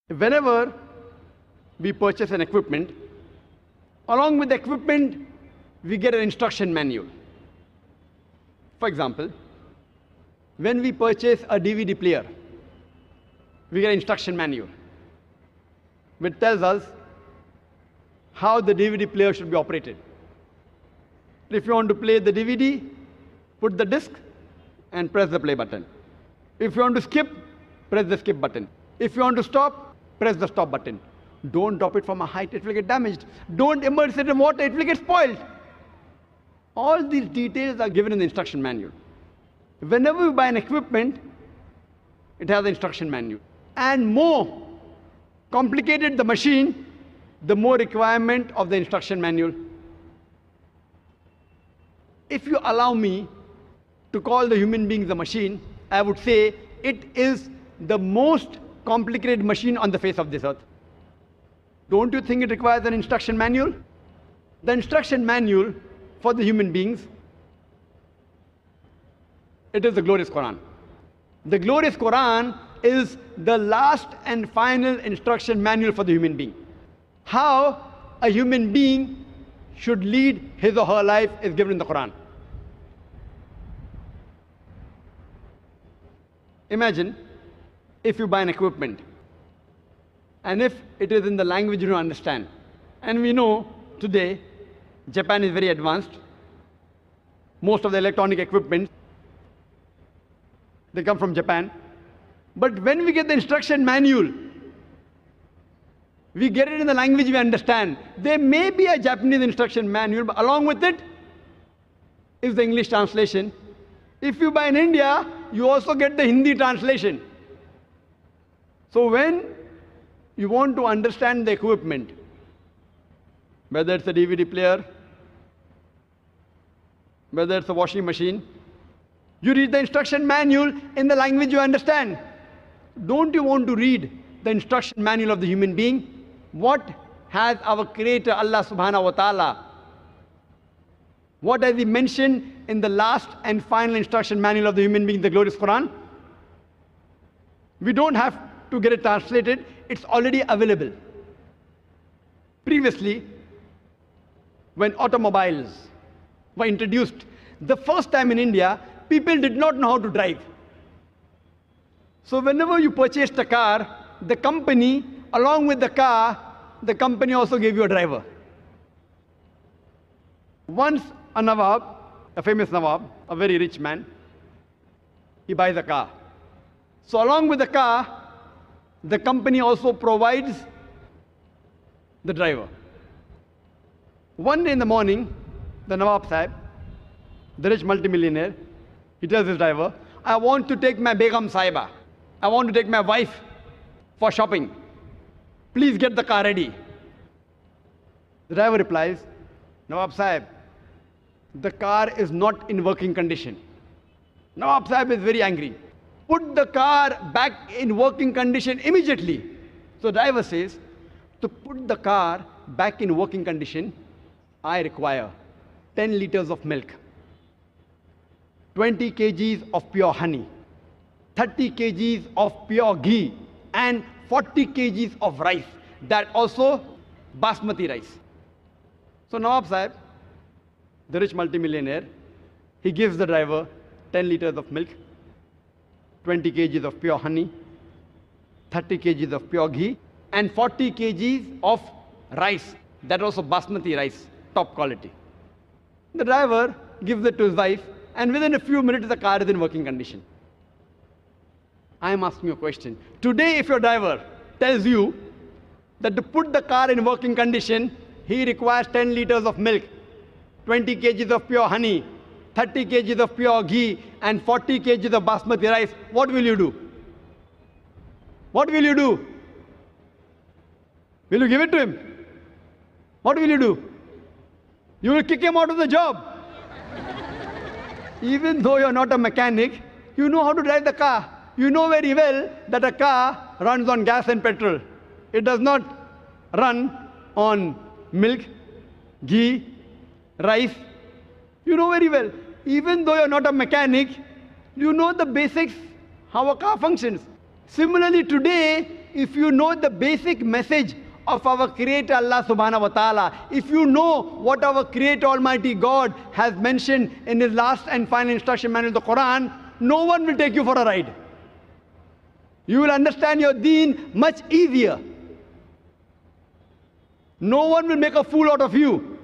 Whenever we purchase an equipment, along with the equipment, we get an instruction manual. For example, when we purchase a DVD player, we get an instruction manual, which tells us how the DVD player should be operated. If you want to play the DVD, put the disc and press the play button. If you want to skip, press the skip button. If you want to stop, press the stop button. Don't drop it from a height, it will get damaged. Don't immerse it in water, it will get spoiled. All these details are given in the instruction manual. Whenever you buy an equipment, it has an instruction manual. And more complicated the machine, the more requirement of the instruction manual. If you allow me to call the human being the machine, I would say it is the most complicated machine on the face of this earth. Don't you think it requires an instruction manual? The instruction manual for the human beings, it is the glorious Quran. The glorious Quran is the last and final instruction manual for the human being. How a human being should lead his or her life is given in the Quran. Imagine if you buy an equipment and if it is in the language you don't understand. And we know today Japan is very advanced. Most of the electronic equipment, they come from Japan. But when we get the instruction manual, we get it in the language we understand. There may be a Japanese instruction manual, but along with it is the English translation. If you buy in India, you also get the Hindi translation. So when you want to understand the equipment, whether it's a DVD player, whether it's a washing machine, you read the instruction manual in the language you understand. Don't you want to read the instruction manual of the human being? What has our Creator, Allah subhanahu wa ta'ala, what has He mentioned in the last and final instruction manual of the human being, the glorious Quran? We don't have to get it translated, it's already available. Previously, when automobiles were introduced, the first time in India, people did not know how to drive. So whenever you purchased a car, the company, along with the car, the company also gave you a driver. Once a Nawab, a famous Nawab, a very rich man, he buys a car. So along with the car, the company also provides the driver. One day in the morning, the Nawab Sahib, the rich multimillionaire, he tells his driver, I want to take my Begum Sahiba. I want to take my wife for shopping. Please get the car ready. The driver replies, Nawab Sahib, the car is not in working condition. Nawab Sahib is very angry. Put the car back in working condition immediately. So the driver says, to put the car back in working condition, I require 10 liters of milk, 20 kgs of pure honey, 30 kgs of pure ghee, and 40 kgs of rice. That also basmati rice. So Nawab Sahib, the rich multimillionaire, he gives the driver 10 liters of milk, 20 kgs of pure honey, 30 kgs of pure ghee, and 40 kgs of rice. That also basmati rice, top quality. The driver gives it to his wife, and within a few minutes the car is in working condition. I am asking you a question. Today, if your driver tells you that to put the car in working condition, he requires 10 liters of milk, 20 kgs of pure honey, 30 kgs of pure ghee, and 40 kgs of basmati rice, what will you do? What will you do? Will you give it to him? What will you do? You will kick him out of the job. Even though you're not a mechanic, you know how to drive the car. You know very well that a car runs on gas and petrol. It does not run on milk, ghee, rice. You know very well. Even though you're not a mechanic, you know the basics, how a car functions. Similarly, today, if you know the basic message of our Creator Allah subhanahu wa ta'ala, if you know what our Creator Almighty God has mentioned in His last and final instruction manual, the Quran, no one will take you for a ride. You will understand your deen much easier. No one will make a fool out of you.